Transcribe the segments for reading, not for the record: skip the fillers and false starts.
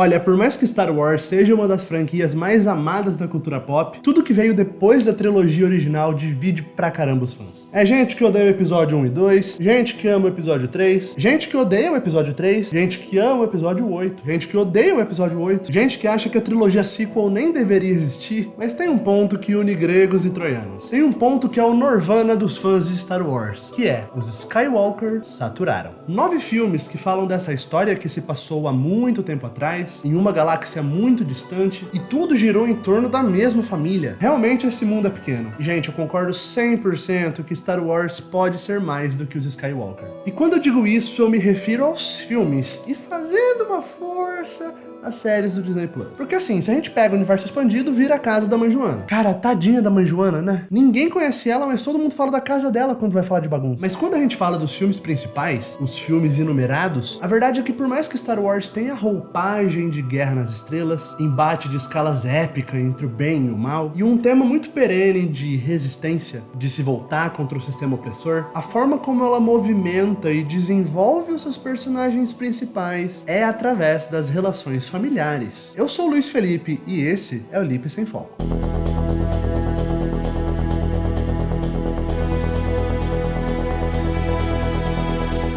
Olha, por mais que Star Wars seja uma das franquias mais amadas da cultura pop, tudo que veio depois da trilogia original divide pra caramba os fãs. É gente que odeia o episódio 1 e 2, gente que ama o episódio 3, gente que odeia o episódio 3, gente que ama o episódio 8, gente que odeia o episódio 8, gente que acha que a trilogia sequel nem deveria existir, mas tem um ponto que une gregos e troianos. Tem um ponto que é o Nirvana dos fãs de Star Wars, que é: os Skywalker saturaram. 9 filmes que falam dessa história que se passou há muito tempo atrás, em uma galáxia muito distante, e tudo girou em torno da mesma família. Realmente esse mundo é pequeno. E, gente, eu concordo 100% que Star Wars pode ser mais do que os Skywalker. E quando eu digo isso, eu me refiro aos filmes, e fazendo uma força as séries do Disney Plus. Porque assim, se a gente pega o universo expandido, vira a casa da mãe Joana. Cara, tadinha da mãe Joana, né? Ninguém conhece ela, mas todo mundo fala da casa dela quando vai falar de bagunça. Mas quando a gente fala dos filmes principais, os filmes enumerados, a verdade é que por mais que Star Wars tenha roupagem de Guerra nas Estrelas, embate de escalas épica entre o bem e o mal, e um tema muito perene de resistência, de se voltar contra o sistema opressor, a forma como ela movimenta e desenvolve os seus personagens principais é através das relações familiares. Eu sou o Luiz Felipe e esse é o Lip Sem Foco.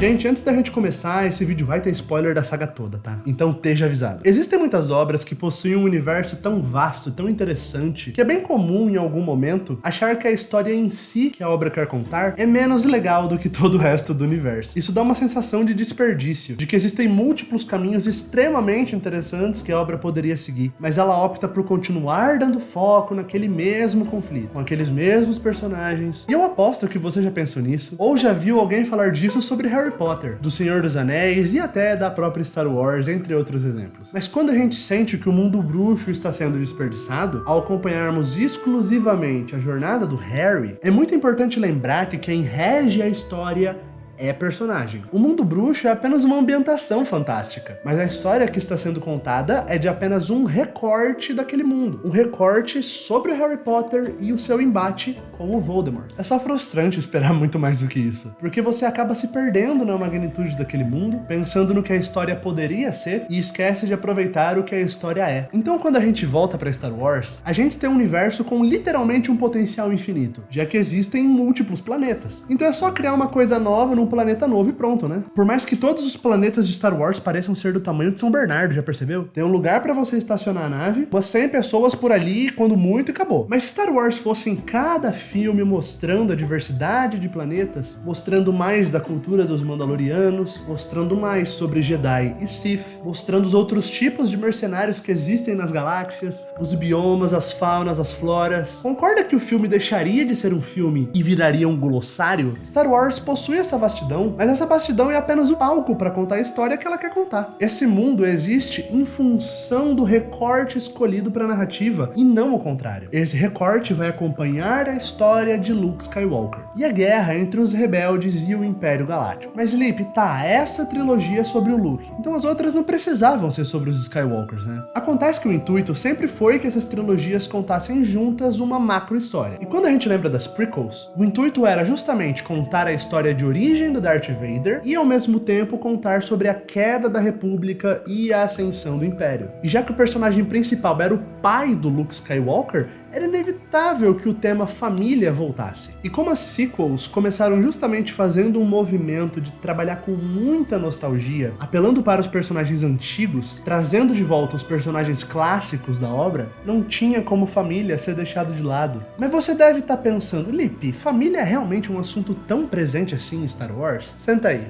Gente, antes da gente começar, esse vídeo vai ter spoiler da saga toda, tá? Então esteja avisado. Existem muitas obras que possuem um universo tão vasto, tão interessante, que é bem comum em algum momento achar que a história em si que a obra quer contar é menos legal do que todo o resto do universo. Isso dá uma sensação de desperdício, de que existem múltiplos caminhos extremamente interessantes que a obra poderia seguir, mas ela opta por continuar dando foco naquele mesmo conflito, com aqueles mesmos personagens. E eu aposto que você já pensou nisso, ou já viu alguém falar disso sobre Harry Potter, do Senhor dos Anéis e até da própria Star Wars, entre outros exemplos. Mas quando a gente sente que o mundo bruxo está sendo desperdiçado, ao acompanharmos exclusivamente a jornada do Harry, é muito importante lembrar que quem rege a história é personagem. O mundo bruxo é apenas uma ambientação fantástica, mas a história que está sendo contada é de apenas um recorte daquele mundo. Um recorte sobre Harry Potter e o seu embate com o Voldemort. É só frustrante esperar muito mais do que isso, porque você acaba se perdendo na magnitude daquele mundo, pensando no que a história poderia ser e esquece de aproveitar o que a história é. Então quando a gente volta para Star Wars, a gente tem um universo com literalmente um potencial infinito, já que existem múltiplos planetas. Então é só criar uma coisa nova num planeta novo e pronto, né? Por mais que todos os planetas de Star Wars pareçam ser do tamanho de São Bernardo, já percebeu? Tem um lugar pra você estacionar a nave, umas 100 pessoas por ali, quando muito, e acabou. Mas se Star Wars fosse em cada filme mostrando a diversidade de planetas, mostrando mais da cultura dos Mandalorianos, mostrando mais sobre Jedi e Sith, mostrando os outros tipos de mercenários que existem nas galáxias, os biomas, as faunas, as floras, concorda que o filme deixaria de ser um filme e viraria um glossário? Star Wars possui essa vastidão, mas essa vastidão é apenas o palco para contar a história que ela quer contar. Esse mundo existe em função do recorte escolhido para a narrativa e não o contrário. Esse recorte vai acompanhar a história de Luke Skywalker e a guerra entre os rebeldes e o Império Galáctico. Mas Lip, tá, essa trilogia é sobre o Luke, então as outras não precisavam ser sobre os Skywalkers, né? Acontece que o intuito sempre foi que essas trilogias contassem juntas uma macro história. E quando a gente lembra das prequels, o intuito era justamente contar a história de origem do Darth Vader e ao mesmo tempo contar sobre a queda da República e a ascensão do Império. E já que o personagem principal era o pai do Luke Skywalker, era inevitável que o tema família voltasse. E como as sequels começaram justamente fazendo um movimento de trabalhar com muita nostalgia, apelando para os personagens antigos, trazendo de volta os personagens clássicos da obra, não tinha como família ser deixado de lado. Mas você deve estar pensando, Lip, família é realmente um assunto tão presente assim em Star Wars? Senta aí,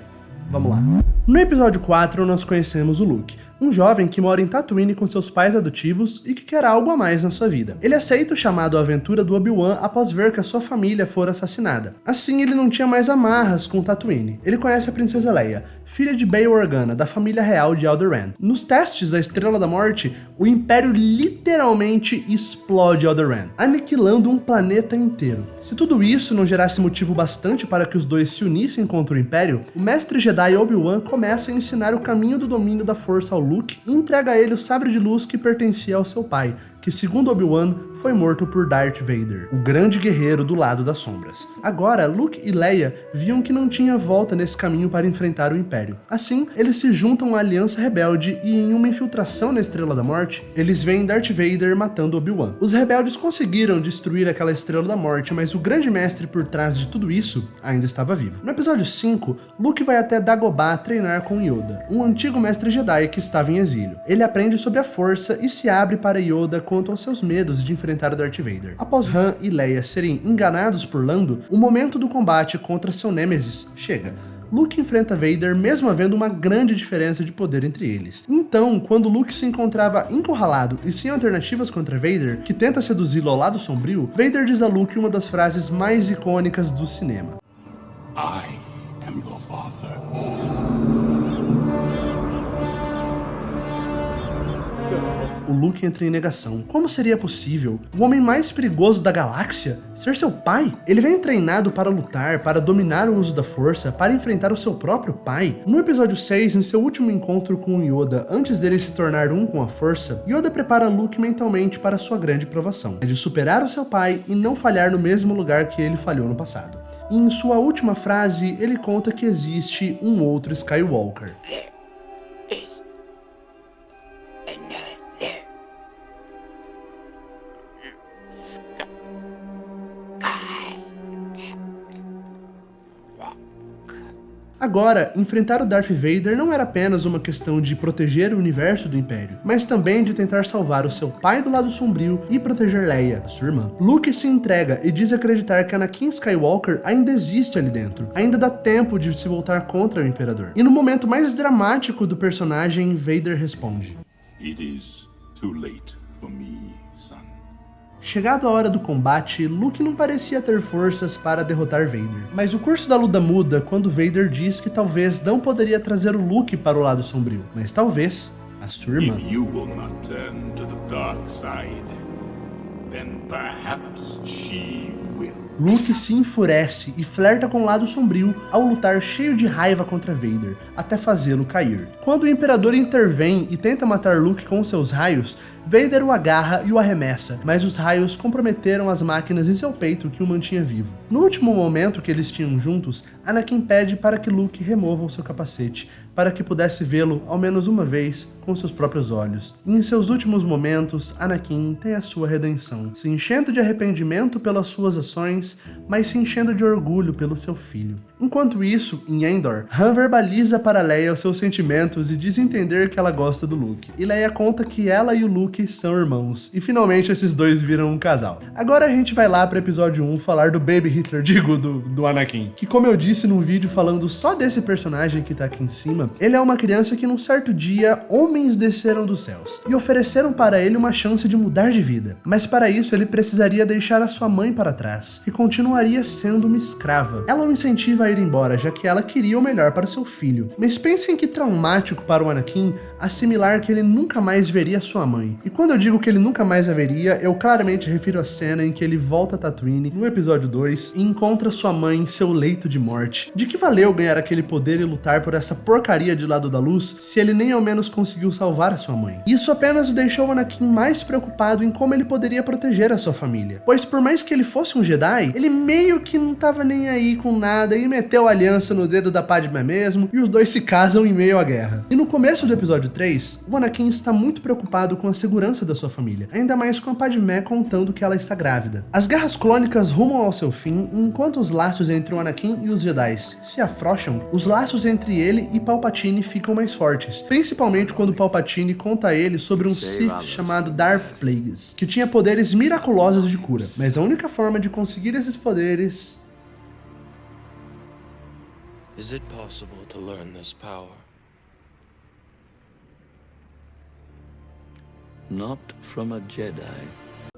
vamos lá. No episódio 4 nós conhecemos o Luke, um jovem que mora em Tatooine com seus pais adotivos e que quer algo a mais na sua vida. Ele aceita o chamado à aventura do Obi-Wan após ver que a sua família fora assassinada. Assim, ele não tinha mais amarras com Tatooine. Ele conhece a princesa Leia, filha de Bail Organa, da família real de Alderaan. Nos testes da Estrela da Morte, o Império literalmente explode Alderaan, aniquilando um planeta inteiro. Se tudo isso não gerasse motivo bastante para que os dois se unissem contra o Império, o mestre Jedi Obi-Wan começa a ensinar o caminho do domínio da força ao Luke e entrega a ele o sabre de luz que pertencia ao seu pai, que, segundo Obi-Wan, foi morto por Darth Vader, o grande guerreiro do lado das sombras. Agora, Luke e Leia viam que não tinha volta nesse caminho para enfrentar o Império. Assim, eles se juntam à Aliança Rebelde e, em uma infiltração na Estrela da Morte, eles veem Darth Vader matando Obi-Wan. Os rebeldes conseguiram destruir aquela Estrela da Morte, mas o grande mestre por trás de tudo isso ainda estava vivo. No episódio 5, Luke vai até Dagobah treinar com Yoda, um antigo mestre Jedi que estava em exílio. Ele aprende sobre a Força e se abre para Yoda quanto aos seus medos de enfrentar o Darth Vader. Após Han e Leia serem enganados por Lando, o momento do combate contra seu nêmesis chega. Luke enfrenta Vader mesmo havendo uma grande diferença de poder entre eles. Então, quando Luke se encontrava encurralado e sem alternativas contra Vader, que tenta seduzi-lo ao lado sombrio, Vader diz a Luke uma das frases mais icônicas do cinema. I am your father. O Luke entra em negação. Como seria possível o homem mais perigoso da galáxia ser seu pai? Ele vem treinado para lutar, para dominar o uso da força, para enfrentar o seu próprio pai. No episódio 6, em seu último encontro com Yoda, antes dele se tornar um com a força, Yoda prepara Luke mentalmente para sua grande provação. É de superar o seu pai e não falhar no mesmo lugar que ele falhou no passado. E em sua última frase, ele conta que existe um outro Skywalker. Agora, enfrentar o Darth Vader não era apenas uma questão de proteger o universo do Império, mas também de tentar salvar o seu pai do lado sombrio e proteger Leia, sua irmã. Luke se entrega e diz acreditar que Anakin Skywalker ainda existe ali dentro, ainda dá tempo de se voltar contra o Imperador. E no momento mais dramático do personagem, Vader responde: It is too late for me, son. Chegado a hora do combate, Luke não parecia ter forças para derrotar Vader. Mas o curso da luta muda quando Vader diz que talvez não poderia trazer o Luke para o lado sombrio, mas talvez a sua irmã. If you will not turn to the dark side, then perhaps she will. Luke se enfurece e flerta com o lado sombrio ao lutar cheio de raiva contra Vader, até fazê-lo cair. Quando o Imperador intervém e tenta matar Luke com seus raios, Vader o agarra e o arremessa, mas os raios comprometeram as máquinas em seu peito que o mantinha vivo. No último momento que eles tinham juntos, Anakin pede para que Luke remova o seu capacete, para que pudesse vê-lo ao menos uma vez com seus próprios olhos. E em seus últimos momentos, Anakin tem a sua redenção, se enchendo de arrependimento pelas suas ações, mas se enchendo de orgulho pelo seu filho. Enquanto isso, em Endor, Han verbaliza para Leia os seus sentimentos e diz entender que ela gosta do Luke. E Leia conta que ela e o Luke são irmãos, e finalmente esses dois viram um casal. Agora a gente vai lá para o episódio 1 falar do Baby Hitler, do Anakin, que, como eu disse no vídeo falando só desse personagem que tá aqui em cima, ele é uma criança que num certo dia homens desceram dos céus e ofereceram para ele uma chance de mudar de vida, mas para isso ele precisaria deixar a sua mãe para trás, que continuaria sendo uma escrava. Ela o incentiva a ir embora, já que ela queria o melhor para seu filho, mas pensem que traumático para o Anakin assimilar que ele nunca mais veria sua mãe. E quando eu digo que ele nunca mais a veria, eu claramente refiro à cena em que ele volta a Tatooine no episódio 2 e encontra sua mãe em seu leito de morte. De que valeu ganhar aquele poder e lutar por essa porcaria de lado da luz se ele nem ao menos conseguiu salvar a sua mãe? Isso apenas deixou o Anakin mais preocupado em como ele poderia proteger a sua família, pois por mais que ele fosse um Jedi, ele meio que não tava nem aí com nada e meteu a aliança no dedo da Padmé mesmo, e os dois se casam em meio à guerra. E no começo do episódio 3, o Anakin está muito preocupado com a segurança da sua família, ainda mais com a Padmé contando que ela está grávida. As guerras clônicas rumam ao seu fim, e enquanto os laços entre o Anakin e os Jedi se afrouxam, os laços entre ele e Palpatine ficam mais fortes, principalmente quando Palpatine conta a ele sobre um Sith chamado Darth Plagueis, que tinha poderes miraculosos de cura, mas a única forma de conseguir esses poderes... Is it possible to learn this power? Not from a Jedi.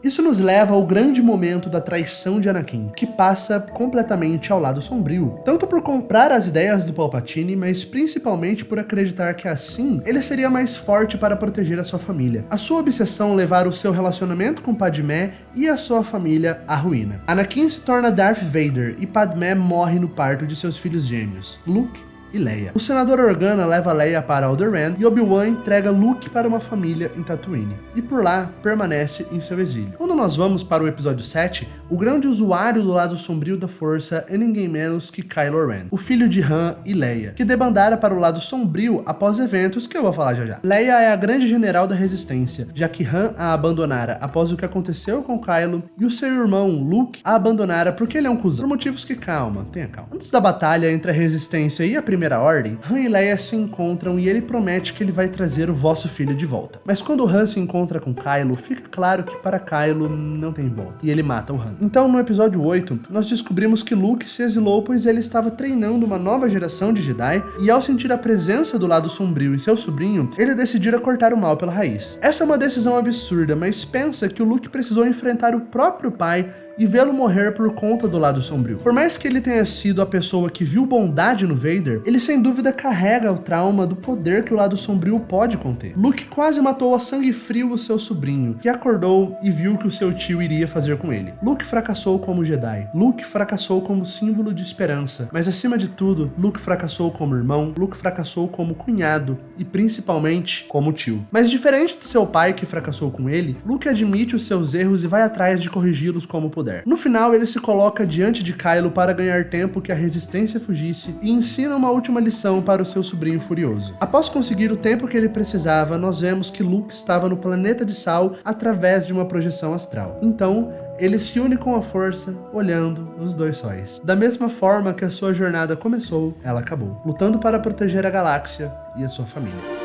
Isso nos leva ao grande momento da traição de Anakin, que passa completamente ao lado sombrio, tanto por comprar as ideias do Palpatine, mas principalmente por acreditar que assim ele seria mais forte para proteger a sua família. A sua obsessão levar o seu relacionamento com Padmé e a sua família à ruína. Anakin se torna Darth Vader e Padmé morre no parto de seus filhos gêmeos, Luke e Leia. O senador Organa leva Leia para Alderaan e Obi-Wan entrega Luke para uma família em Tatooine. E por lá, permanece em seu exílio. Quando nós vamos para o episódio 7, o grande usuário do lado sombrio da força é ninguém menos que Kylo Ren, o filho de Han e Leia, que debandara para o lado sombrio após eventos que eu vou falar já já. Leia é a grande general da resistência, já que Han a abandonara após o que aconteceu com Kylo, e o seu irmão Luke a abandonara porque ele é um cuzão. Por motivos que tenha calma. Antes da batalha entre a resistência e a Primeira Ordem, Han e Leia se encontram e ele promete que ele vai trazer o vosso filho de volta. Mas quando Han se encontra com Kylo, fica claro que para Kylo não tem volta, e ele mata o Han. Então no episódio 8, nós descobrimos que Luke se exilou pois ele estava treinando uma nova geração de Jedi, e ao sentir a presença do lado sombrio em seu sobrinho, ele decidiu cortar o mal pela raiz. Essa é uma decisão absurda, mas pensa que o Luke precisou enfrentar o próprio pai e vê-lo morrer por conta do lado sombrio. Por mais que ele tenha sido a pessoa que viu bondade no Vader, ele sem dúvida carrega o trauma do poder que o lado sombrio pode conter. Luke quase matou a sangue frio o seu sobrinho, que acordou e viu o que o seu tio iria fazer com ele. Luke fracassou como Jedi. Luke fracassou como símbolo de esperança. Mas acima de tudo, Luke fracassou como irmão, Luke fracassou como cunhado e principalmente como tio. Mas diferente de seu pai que fracassou com ele, Luke admite os seus erros e vai atrás de corrigi-los como puder. No final, ele se coloca diante de Kylo para ganhar tempo que a resistência fugisse e ensina uma última lição para o seu sobrinho furioso. Após conseguir o tempo que ele precisava, nós vemos que Luke estava no planeta de Sal através de uma projeção astral. Então, ele se une com a força, olhando os dois sóis. Da mesma forma que a sua jornada começou, ela acabou, lutando para proteger a galáxia e a sua família.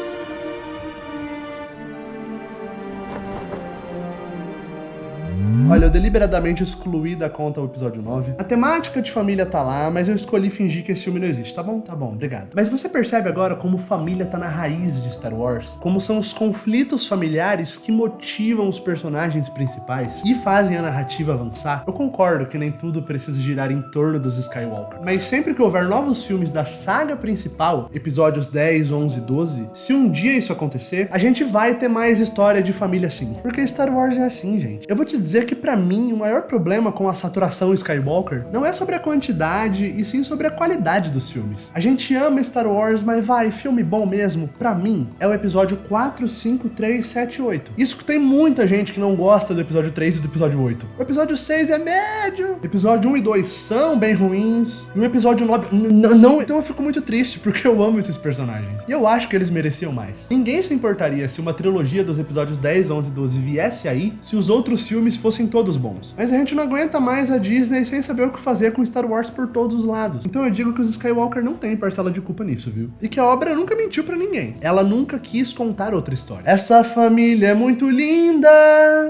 Olha, eu deliberadamente excluí da conta o episódio 9. A temática de família tá lá, mas eu escolhi fingir que esse filme não existe, tá bom? Tá bom, obrigado. Mas você percebe agora como família tá na raiz de Star Wars? Como são os conflitos familiares que motivam os personagens principais e fazem a narrativa avançar? Eu concordo que nem tudo precisa girar em torno dos Skywalker, mas sempre que houver novos filmes da saga principal, episódios 10, 11 e 12, se um dia isso acontecer, a gente vai ter mais história de família sim. Porque Star Wars é assim, gente. Eu vou te dizer que pra mim, o maior problema com a saturação Skywalker não é sobre a quantidade, e sim sobre a qualidade dos filmes. A gente ama Star Wars, mas filme bom mesmo, pra mim, é o episódio 4, 5, 3, 7 e 8. Isso que tem muita gente que não gosta do episódio 3 e do episódio 8. O episódio 6 é médio, episódio 1 e 2 são bem ruins, e o episódio 9 não. Então eu fico muito triste, porque eu amo esses personagens. E eu acho que eles mereciam mais. Ninguém se importaria se uma trilogia dos episódios 10, 11 e 12 viesse aí, se os outros filmes fossem todos bons. Mas a gente não aguenta mais a Disney sem saber o que fazer com Star Wars por todos os lados. Então eu digo que os Skywalker não têm parcela de culpa nisso, viu? E que a obra nunca mentiu pra ninguém. Ela nunca quis contar outra história. Essa família é muito linda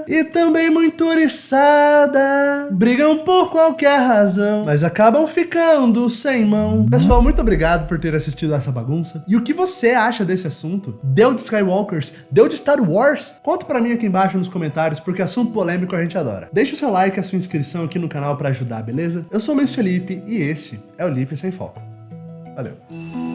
e também muito oriçada. Brigam por qualquer razão, mas acabam ficando sem mão. Pessoal, muito obrigado por ter assistido essa bagunça. E o que você acha desse assunto? Deu de Skywalkers? Deu de Star Wars? Conta pra mim aqui embaixo nos comentários, porque assunto polêmico a gente adora. Deixa o seu like e a sua inscrição aqui no canal pra ajudar, beleza? Eu sou o Luiz Felipe e esse é o Lipe Sem Foco. Valeu!